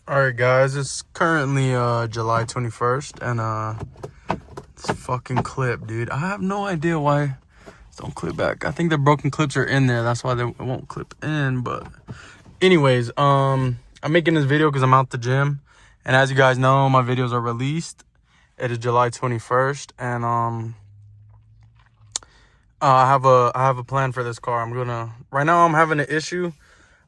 All right, guys, it's currently July 21st, and this fucking clip, dude. I have no idea why it don't clip back. I think the broken clips are in there. That's why it won't clip in. But anyways, I'm making this video because I'm out the gym, and as you guys know, my videos are released. It is July 21st, and I have a plan for this car. Right now I'm having an issue.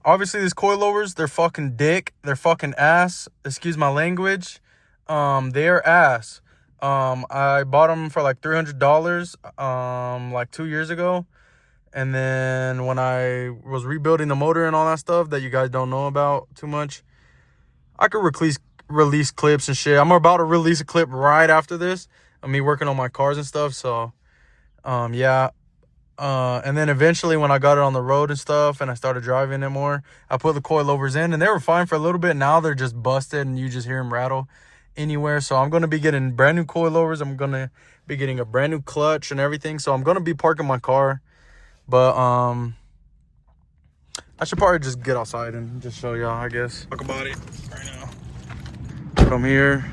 Obviously, these coilovers, they're fucking dick. They're fucking ass. Excuse my language. They are ass. I bought them for like $300, like 2 years ago. And then when I was rebuilding the motor and all that stuff that you guys don't know about too much, I could release clips and shit. I'm about to release a clip right after this of me working on my cars and stuff. So, yeah. And then eventually when I got it on the road and stuff and I started driving it more, I put the coilovers in and they were fine for a little bit. Now they're just busted and you just hear them rattle anywhere. So I'm going to be getting brand new coilovers. I'm going to be getting a brand new clutch and everything. So I'm going to be parking my car. But I should probably just get outside and just show y'all, I guess. Talk about it right now. Come here.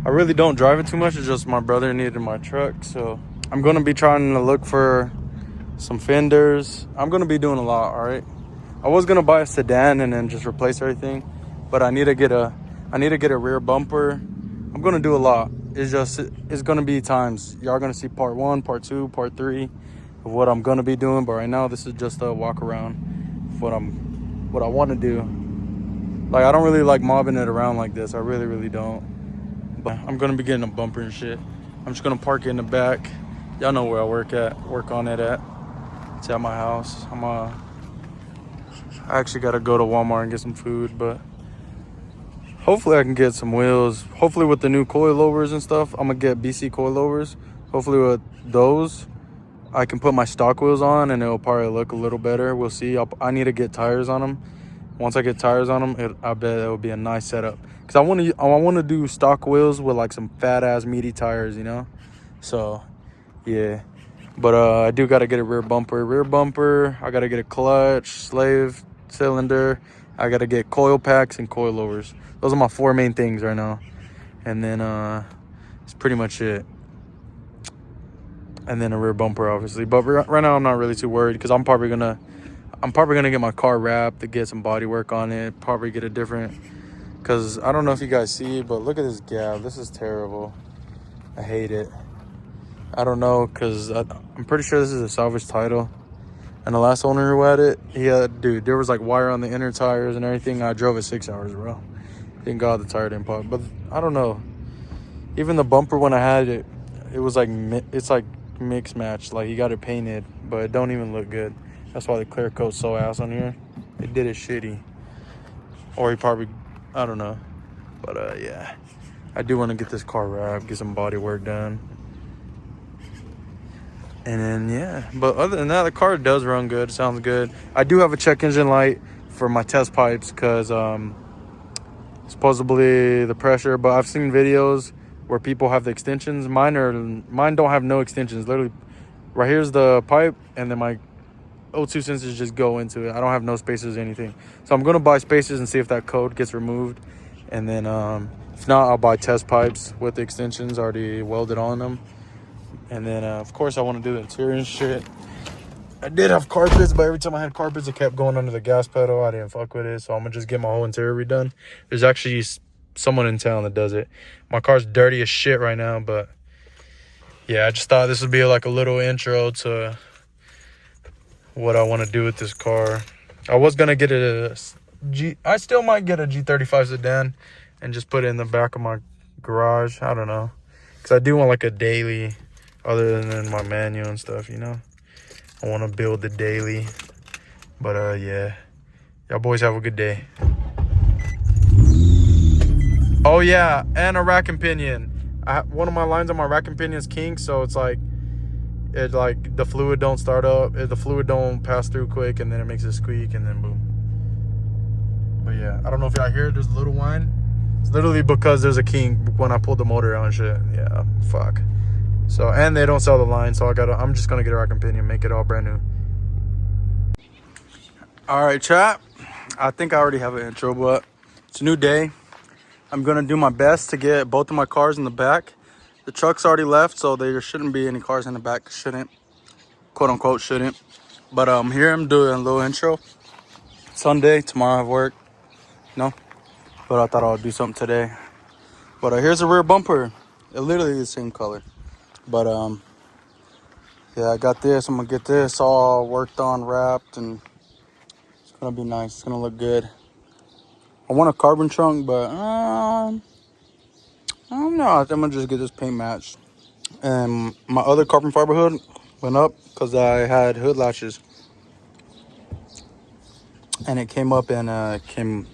I really don't drive it too much. It's just my brother needed my truck. So I'm going to be trying to look for some fenders. I'm gonna be doing a lot. All right, I was gonna buy a sedan and then just replace everything, but I need to get a rear bumper. I'm gonna do a lot. It's gonna be times. Y'all gonna see part 1, part 2, part 3 of what I'm gonna be doing, but right now this is just a walk around of what I want to do. Like, I don't really like mobbing it around like this. I really don't. But I'm gonna be getting a bumper and shit. I'm just gonna park it in the back. Y'all know where I work on it at. It's at my house. I actually gotta go to Walmart and get some food, but hopefully I can get some wheels. Hopefully with the new coilovers and stuff, I'm gonna get BC coilovers. Hopefully with those, I can put my stock wheels on and it'll probably look a little better. We'll see. I need to get tires on them. Once I get tires on them, I bet it will be a nice setup. Cause I want to do stock wheels with like some fat ass meaty tires, you know. So yeah. But I do got to get a rear bumper. I got to get a clutch, slave cylinder. I got to get coil packs and coilovers. Those are my 4 main things right now. And then it's pretty much it. And then a rear bumper, obviously. But right now I'm not really too worried because I'm probably gonna get my car wrapped to get some body work on it. Probably get a different, because I don't know if you guys see, but look at this gap. This is terrible. I hate it. I don't know, because I'm pretty sure this is a salvage title. And the last owner who had it, dude, there was like wire on the inner tires and everything. I drove it 6 hours, bro. Thank God the tire didn't pop. But I don't know. Even the bumper when I had it, it was like, it's like mix match. Like, he got it painted, but it don't even look good. That's why the clear coat's so ass on here. They did it shitty. Or he probably, I don't know. But yeah, I do want to get this car wrapped, get some body work done. And then, yeah, but other than that, the car does run good. Sounds good. I do have a check engine light for my test pipes because supposedly the pressure. But I've seen videos where people have the extensions. Mine don't have no extensions. Literally, right here's the pipe, and then my O2 sensors just go into it. I don't have no spacers or anything. So I'm going to buy spacers and see if that code gets removed. And then if not, I'll buy test pipes with the extensions already welded on them. And then, of course, I want to do the interior and shit. I did have carpets, but every time I had carpets, it kept going under the gas pedal. I didn't fuck with it, so I'm going to just get my whole interior redone. There's actually someone in town that does it. My car's dirty as shit right now, but yeah, I just thought this would be like a little intro to what I want to do with this car. I was going to get I still might get a G35 sedan and just put it in the back of my garage. I don't know, because I do want like a daily, other than my manual and stuff, you know. I want to build the daily. But yeah, y'all boys have a good day. Oh yeah, and a rack and pinion. One of my lines on my rack and pinion is kink, so it's like the fluid don't start up, the fluid don't pass through quick, and then it makes it squeak, and then boom. But yeah, I don't know if y'all hear it. There's a little whine. It's literally because there's a kink when I pulled the motor out and shit. Yeah, fuck. So, and they don't sell the line, so I'm just gonna get a rack and pinion, make it all brand new. All right, chat. I think I already have an intro, but it's a new day. I'm gonna do my best to get both of my cars in the back. The truck's already left, so there shouldn't be any cars in the back. Shouldn't, quote unquote, shouldn't. But here I'm doing a little intro. Sunday, tomorrow I have work. No, but I thought I would do something today. But here's a rear bumper. It literally the same color. But yeah, I got this. I'm gonna get this all worked on, wrapped, and it's gonna be nice. It's gonna look good. I want a carbon trunk, but I don't know. I think I'm gonna just get this paint matched. And my other carbon fiber hood went up because I had hood latches, and it came up and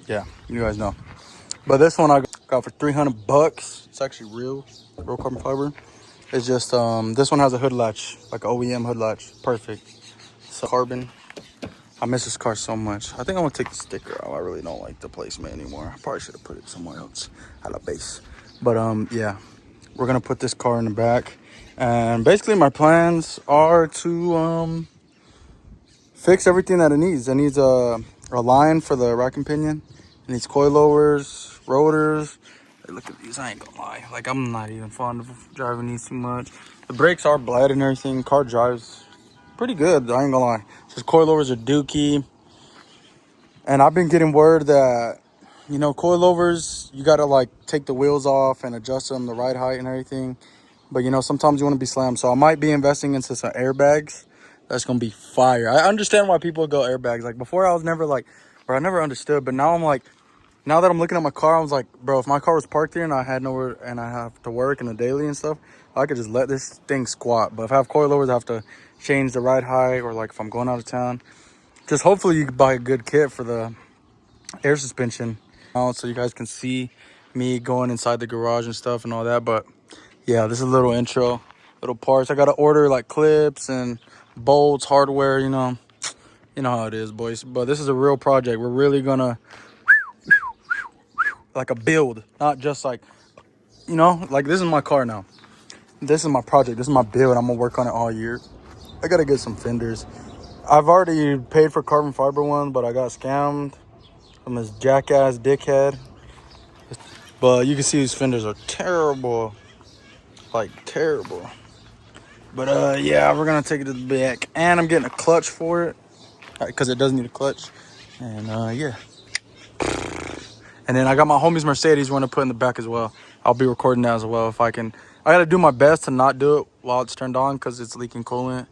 yeah, you guys know. But this one I got for $300. It's actually real carbon fiber. It's just this one has a hood latch, like an OEM hood latch. Perfect. So carbon. I miss this car so much. I think I'm gonna take the sticker out. I really don't like the placement anymore. I probably should have put it somewhere else at a base. But yeah, we're gonna put this car in the back. And basically my plans are to fix everything that it needs. It needs a line for the rack and pinion. It needs coilovers, rotors. Hey, look at these, I ain't gonna lie. Like, I'm not even fond of driving these too much. The brakes are bad and everything. Car drives pretty good, I ain't gonna lie. Just coilovers are dookie. And I've been getting word that, you know, coilovers, you gotta like take the wheels off and adjust them the right height and everything. But you know, sometimes you want to be slammed. So I might be investing into some airbags. That's gonna be fire. I understand why people go airbags. Like before I was never like, or I never understood, but now I'm like, now that I'm looking at my car, I was like, bro, if my car was parked here and I had nowhere and I have to work in the daily and stuff, I could just let this thing squat. But if I have coilovers, I have to change the ride height, or like if I'm going out of town, just hopefully you can buy a good kit for the air suspension, so you guys can see me going inside the garage and stuff and all that. But yeah, this is a little intro, little parts. I gotta order like clips and bolts, hardware, you know how it is, boys. But this is a real project. We're really gonna like a build, not just like, you know, like this is my car now. This is my project. This is my build. I'm gonna work on it all year. I gotta get some fenders. I've already paid for carbon fiber ones, but I got scammed from this jackass dickhead. But you can see these fenders are terrible, like terrible. But yeah, we're gonna take it to the back, and I'm getting a clutch for it because it does need a clutch. And yeah, and then I got my homie's Mercedes want to put in the back as well. I'll be recording that as well if I can. I gotta do my best to not do it while it's turned on because it's leaking coolant,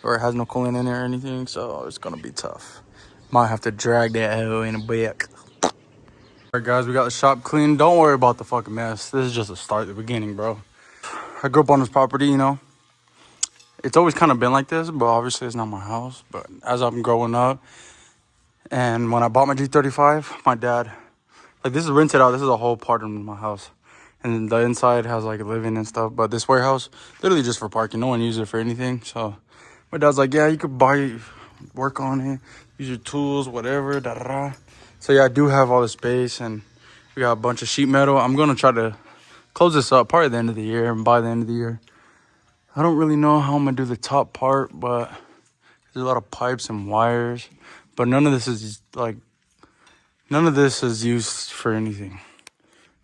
or it has no coolant in it or anything, so it's gonna be tough. Might have to drag that hoe in the back. All right, guys, we got the shop clean. Don't worry about the fucking mess. This is just a start, the beginning, bro. I grew up on this property, you know. It's always kind of been like this, but obviously it's not my house. But as I'm growing up, and when I bought my G35, my dad, like this is rented out. This is a whole part of my house. And the inside has like living and stuff. But this warehouse, literally just for parking. No one uses it for anything. So my dad's like, yeah, you could buy, work on it, use your tools, whatever, da da da. So yeah, I do have all the space, and we got a bunch of sheet metal. I'm going to try to close this up probably at the end of the year, and by the end of the year. I don't really know how I'm gonna do the top part, but there's a lot of pipes and wires. But none of this is used for anything.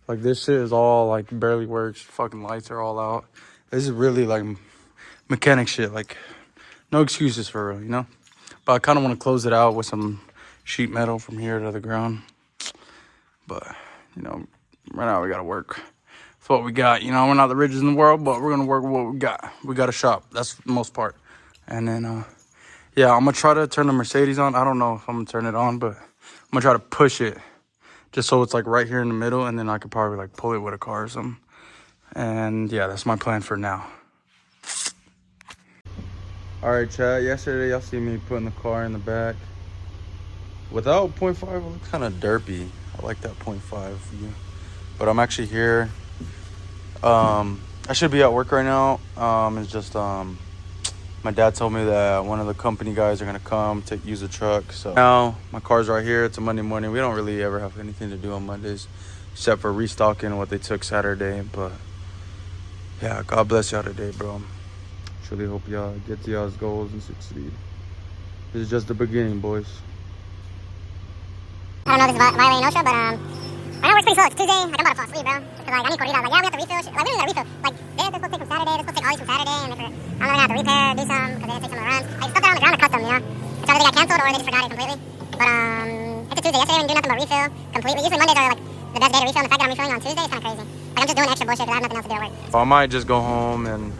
Like this shit is all like barely works. Fucking lights are all out. This is really like mechanic shit. Like no excuses for real, you know? But I kind of want to close it out with some sheet metal from here to the ground. But, you know, right now we gotta work. That's what we got. You know, we're not the richest in the world, but we're gonna work with what we got. We got a shop. That's the most part. And then yeah, I'm gonna try to turn the Mercedes on. I don't know if I'm gonna turn it on, but I'm gonna try to push it just so it's like right here in the middle, and then I could probably like pull it with a car or something. And yeah, that's my plan for now. All right, chat. Yesterday y'all see me putting the car in the back. Without 0.5, it looks kind of derpy. I like that 0.5 view. But I'm actually here. I should be at work right now. It's just my dad told me that one of the company guys are gonna come use the truck. So now my car's right here. It's a Monday morning. We don't really ever have anything to do on Mondays except for restocking what they took Saturday. But yeah, God bless y'all today, bro. Truly hope y'all get to y'all's goals and succeed. This is just the beginning, boys. I don't know if this is violating OSHA, but Right now work's pretty slow. It's Tuesday. Like, I'm about to fall asleep, bro. Just 'cause, like, I need corridas. Like, yeah, we have to refill. Like, we don't have to refill. Like, they're supposed to take from Saturday. They're supposed to take all these from Saturday. And I don't know, they have to repair, do some, because they have to take some of the runs. Like, stuff that on the ground are custom, you know? It's either they got canceled or they just forgot it completely. But, it's a Tuesday. Yesterday, we didn't do nothing but refill completely. Usually Mondays are, like, the best day to refill. And the fact that I'm refilling on Tuesday is kind of crazy. Like, I'm just doing extra bullshit because I have nothing else to do at work. I might just go home and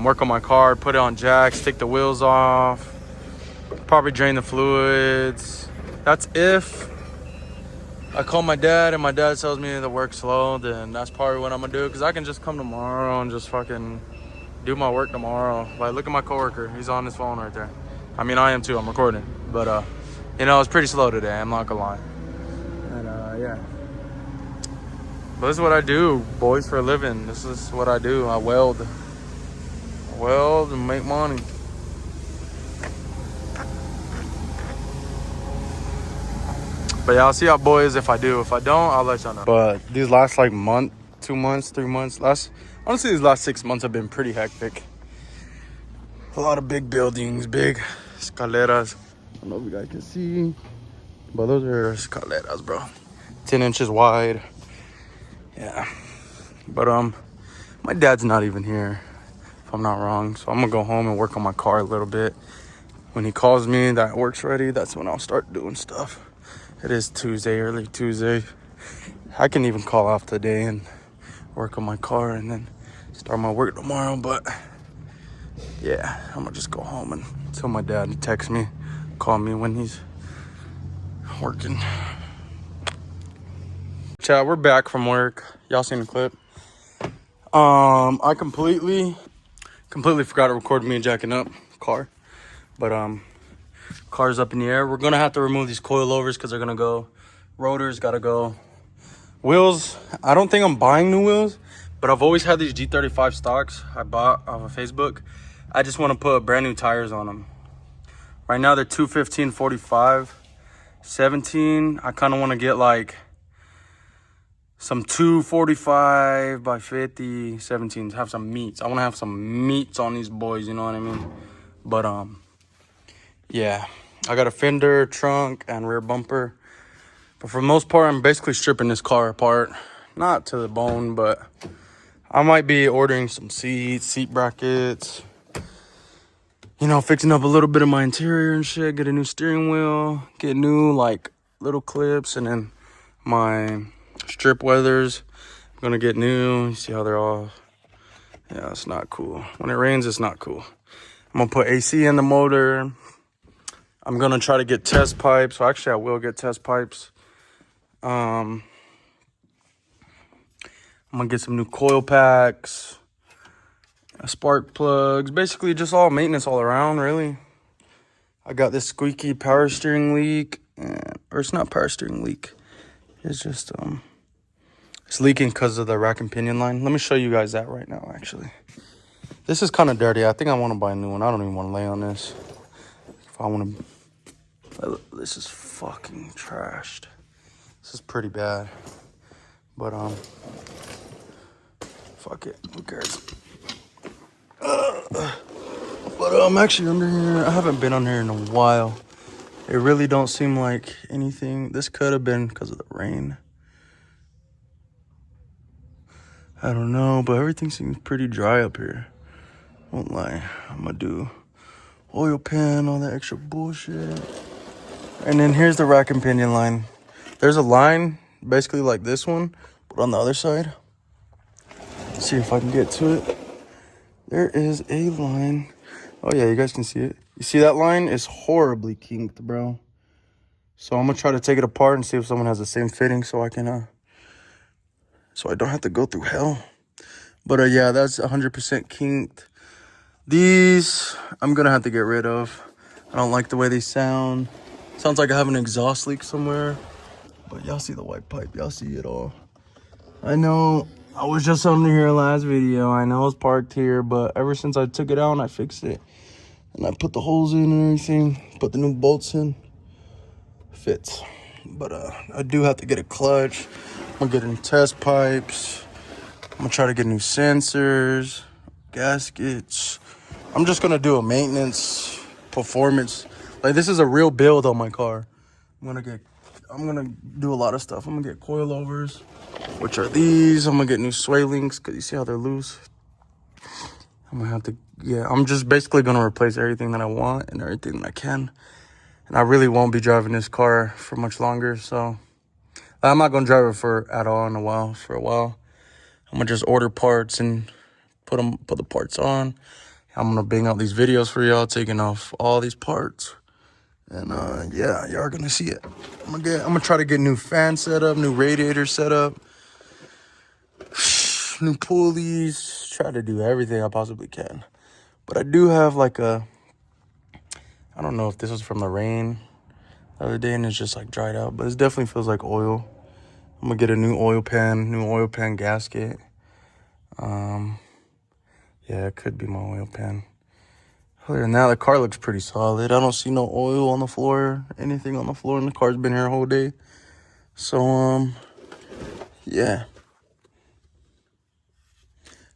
work on my car, put it on jacks, take the wheels off, probably drain the fluids. That's if I call my dad and my dad tells me the work's slow, then that's probably what I'm gonna do, because I can just come tomorrow and just fucking do my work tomorrow. Like, look at my coworker, he's on his phone right there. I mean, I am too, I'm recording, but you know, it's pretty slow today, I'm not gonna lie. And yeah, but this is what I do, boys, for a living. This is what I do. I weld and make money. But yeah, I'll see y'all boys if I do. If I don't, I'll let y'all know. But these last like month, 2 months, 3 months, honestly these last 6 months have been pretty hectic. A lot of big buildings, big escaleras. I don't know if you guys can see, but those are escaleras, bro. 10 inches wide. Yeah. But my dad's not even here, if I'm not wrong. So I'm gonna go home and work on my car a little bit. When he calls me that work's ready, that's when I'll start doing stuff. It is Tuesday, early Tuesday. I can even call off today and work on my car and then start my work tomorrow. But yeah, I'm gonna just go home and tell my dad to text me, call me when he's working. Chat, we're back from work. Y'all seen the clip? I completely forgot to record me jacking up car. But car's up in the air. We're gonna have to remove these coilovers because they're gonna go. Rotors gotta go. Wheels, I don't think I'm buying new wheels, but I've always had these G35 stocks I bought off of Facebook. I just want to put brand new tires on them. Right now they're 215 45 17. I kind of want to get like some 245 by 50 17s. Have some meats. I want to have some meats on these boys, you know what I mean? But yeah, I got a fender, trunk, and rear bumper. But for the most part, I'm basically stripping this car apart. Not to the bone, but I might be ordering some seats, seat brackets. You know, fixing up a little bit of my interior and shit. Get a new steering wheel. Get new, like, little clips. And then my strip weathers, I'm gonna get new. You see how they're all... Yeah, it's not cool. When it rains, it's not cool. I'm gonna put AC in the motor. I'm gonna try to get test pipes. So actually, I will get test pipes. I'm gonna get some new coil packs, spark plugs, basically just all maintenance all around, really. I got this squeaky power steering leak, or it's not power steering leak. It's just it's leaking because of the rack and pinion line. Let me show you guys that right now. Actually, this is kind of dirty. I think I want to buy a new one. I don't even want to lay on this. If I want to, this is fucking trashed. This is pretty bad, but fuck it, who cares? But I'm actually under here. I haven't been on here in a while. It really don't seem like anything. This could have been because of the rain. I don't know, but everything seems pretty dry up here. Won't lie. I'm gonna do oil pan, all that extra bullshit. And then here's the rack and pinion line. There's a line basically like this one, but on the other side. Let's see if I can get to it. There is a line. Oh yeah, you guys can see it. You see that line is horribly kinked, bro. So I'm gonna try to take it apart and see if someone has the same fitting so I can so I don't have to go through hell. But yeah, that's 100% kinked. These I'm gonna have to get rid of. I don't like the way they sound. Sounds like I have an exhaust leak somewhere. But y'all see the white pipe, y'all see it all. I know I was just under here last video. I know it's parked here, but ever since I took it out and I fixed it and I put the holes in and everything, put the new bolts in, fits. But I do have to get a clutch. I'm gonna get new test pipes. I'm gonna try to get new sensors, gaskets. I'm just gonna do a maintenance performance. Like, this is a real build on my car. I'm gonna get I'm gonna do a lot of stuff. I'm gonna get coilovers, which are these. I'm gonna get new sway links because you see how they're loose. I'm gonna have to, yeah, I'm just basically gonna replace everything that I want and everything that I can. And I really won't be driving this car for much longer, so I'm not gonna drive it for a while. I'm gonna just order parts and put the parts on. I'm gonna bang out these videos for y'all, taking off all these parts. And yeah, y'all are gonna see it. I'm gonna try to get new fan set up, new radiator set up, new pulleys, try to do everything I possibly can. But I do have like I don't know if this was from the rain the other day and it's just like dried out, but it definitely feels like oil. I'm gonna get a new oil pan gasket. Yeah, it could be my oil pan. Other than that, the car looks pretty solid. I don't see no oil on the floor, anything on the floor, and the car's been here a whole day. So, yeah.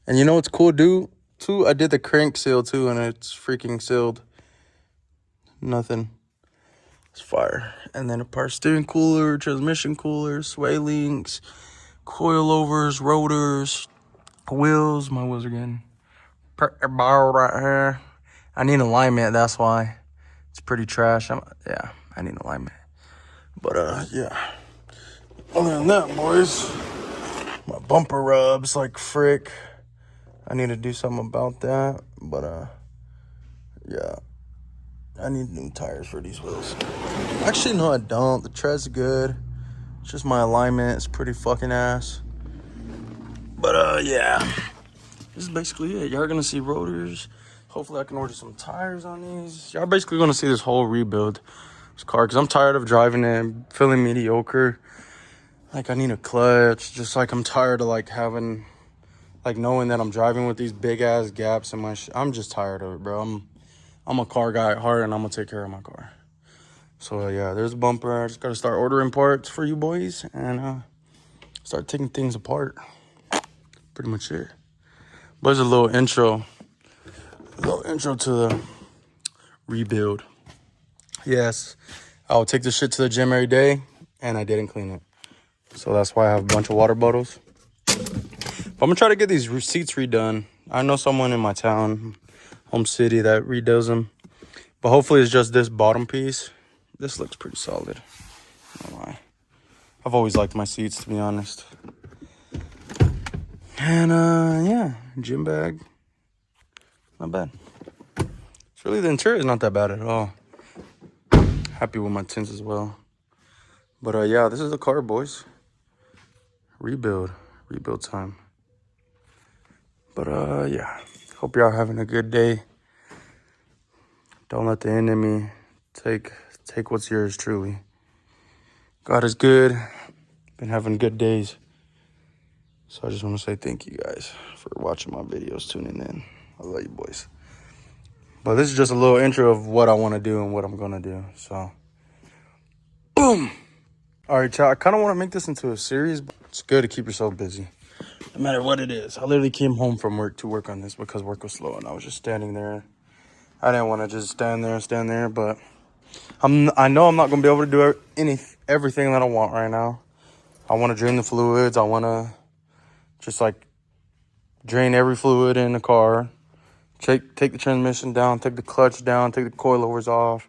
And you know what's cool, dude? Too, I did the crank seal, too, and it's freaking sealed. Nothing. It's fire. And then a power steering cooler, transmission cooler, sway links, coilovers, rotors, wheels. My wheels are getting pretty bald right here. I need alignment, that's why. It's pretty trash. Yeah, I need alignment. But, yeah. Other than that, boys, my bumper rubs like frick. I need to do something about that. But, yeah. I need new tires for these wheels. Actually, no, I don't. The tread's good. It's just my alignment. It's pretty fucking ass. But, yeah. This is basically it. Y'all are going to see rotors. Hopefully, I can order some tires on these. Y'all basically going to see this whole rebuild. This car, because I'm tired of driving it, feeling mediocre. Like, I need a clutch. Just like I'm tired of, like, having, like, knowing that I'm driving with these big-ass gaps in my I'm just tired of it, bro. I'm a car guy at heart, and I'm going to take care of my car. So, yeah, there's a bumper. I just got to start ordering parts for you boys and start taking things apart. Pretty much it. But there's a little intro to the rebuild. Yes, I'll take this shit to the gym every day, and I didn't clean it. So that's why I have a bunch of water bottles. But I'm going to try to get these seats redone. I know someone in my town, home city, that redoes them. But hopefully it's just this bottom piece. This looks pretty solid. I don't know why. I've always liked my seats, to be honest. And, yeah, gym bag. Not bad. It's really, the interior is not that bad at all. Happy with my tints as well. But, yeah, this is the car, boys. Rebuild time. But, yeah, hope y'all having a good day. Don't let the enemy take what's yours, truly. God is good. Been having good days. So I just want to say thank you guys for watching my videos, tuning in. I love you boys. But this is just a little intro of what I want to do and what I'm going to do. So, boom. All right, y'all. I kind of want to make this into a series. But it's good to keep yourself busy, no matter what it is. I literally came home from work to work on this because work was slow. And I was just standing there. I didn't want to just stand there. But I know I'm not going to be able to do everything that I want right now. I want to drain the fluids. I want to just like drain every fluid in the car. Take the transmission down, take the clutch down, take the coilovers off.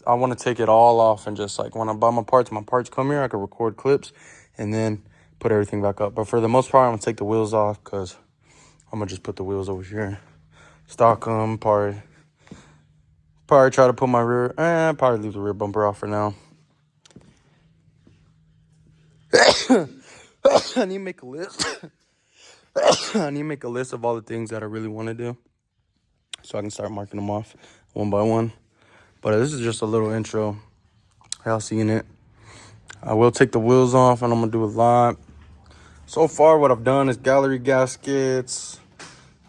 I want to take it all off and just like when I buy my parts come here, I can record clips and then put everything back up. But for the most part, I'm going to take the wheels off because I'm going to just put the wheels over here. Stock them, probably try to put my rear, probably leave the rear bumper off for now. I need to make a list. I need to make a list of all the things that I really want to do so I can start marking them off one by one. But this is just a little intro. Y'all seeing it. I will take the wheels off and I'm going to do a lot. So far, what I've done is gallery gaskets.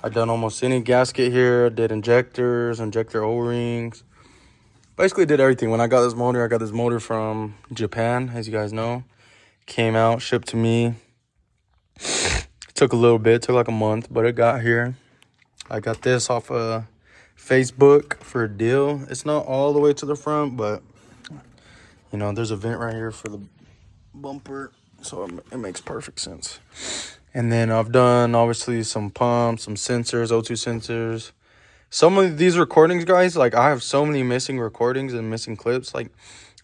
I've done almost any gasket here. I did injectors, injector O-rings. Basically did everything. When I got this motor from Japan, as you guys know. Came out, shipped to me. Took a little bit, took like a month, but it got here. I got this off of Facebook for a deal. It's not all the way to the front, but You know, there's a vent right here for the bumper, so it makes perfect sense. And then I've done obviously some pumps, some sensors, O2 sensors. Some of these recordings, guys, like I have so many missing recordings and missing clips. Like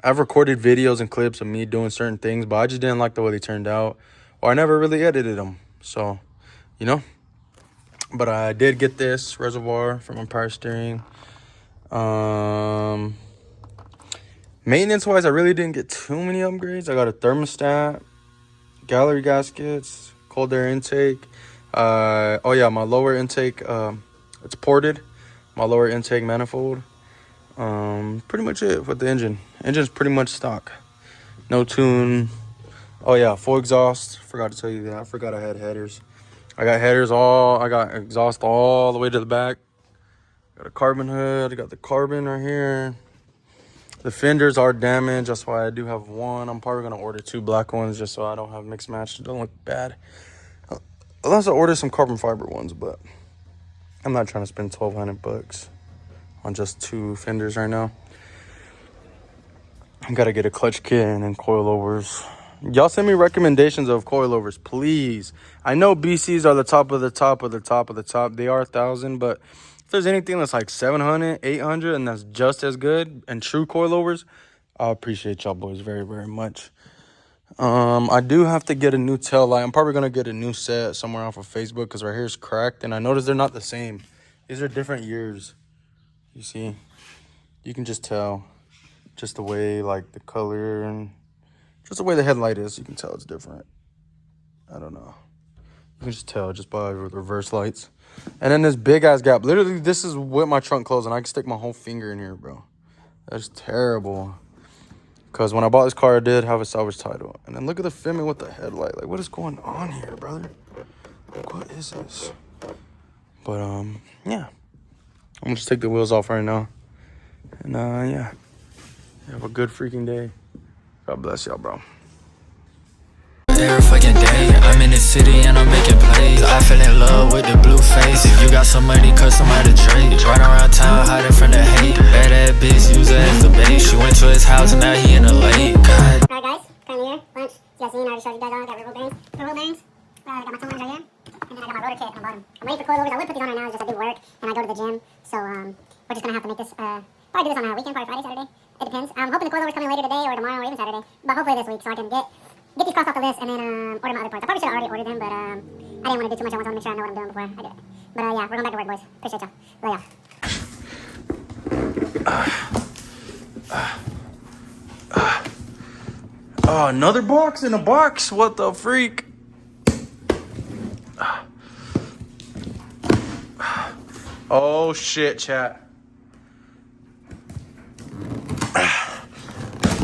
I've recorded videos and clips of me doing certain things, but I just didn't like the way they turned out, or I never really edited them. So, you know, but I did get this reservoir from my power steering. Maintenance wise, I really didn't get too many upgrades. I got a thermostat, gallery gaskets, cold air intake. Oh yeah, my lower intake, it's ported. My lower intake manifold. Pretty much it with the engine. Engine's pretty much stock. No tune. Oh yeah, full exhaust. Forgot to tell you that. I forgot I had headers. I got headers I got exhaust all the way to the back. Got a carbon hood. I got the carbon right here. The fenders are damaged. That's why I do have one. I'm probably gonna order 2 black ones just so I don't have mixed match. It don't look bad. Unless I order some carbon fiber ones, but I'm not trying to spend $1,200 on just 2 fenders right now. I gotta get a clutch kit and then coilovers. Y'all send me recommendations of coilovers, please. I know BCs are the top of the top of the top of the top. They are 1,000, but if there's anything that's like 700, 800, and that's just as good and true coilovers, I appreciate y'all boys very, very much. I do have to get a new tail light. I'm probably gonna get a new set somewhere off of Facebook because right here is cracked, and I noticed they're not the same. These are different years. You see, you can just tell, just the way like the color and just the way the headlight is. You can tell it's different. I don't know. You can just tell just by the reverse lights. And then this big ass gap. Literally, this is with my trunk closed, and I can stick my whole finger in here, bro. That's terrible. Because when I bought this car, I did have a salvage title. And then look at the fitment with the headlight. Like, what is going on here, brother? Like, what is this? But, yeah. I'm going to just take the wheels off right now. And, yeah. Have a good freaking day. God bless y'all, bro. Every fucking day, I'm in the city and I'm making plays. I fell in love with the blue face. If you got some money, cut somebody to trade. Run around town, hiding from the hate. Bad ass bitch, use her as the bait. She went to his house and now he in the lake. God. Alright guys, currently here, lunch. You guys seen, I already showed you guys on. I got rear wheel bearings. Rear wheel bearings. I got my toe lines right here. And then I got my rotor kit on the bottom. I'm ready for coilovers. I would put these on right now, just I do work and I go to the gym. So we're just gonna have to make this probably do this on a weekend, probably Friday, Saturday. It depends. I'm hoping the coilovers come in later today or tomorrow or even Saturday. But hopefully this week so I can get these crossed off the list and then order my other parts. I probably should have already ordered them, but I didn't want to do too much. I wanted to make sure I know what I'm doing before I do it. But yeah, we're going back to work, boys. Appreciate y'all. Love y'all. Oh, another box in a box. What the freak? Oh shit, chat.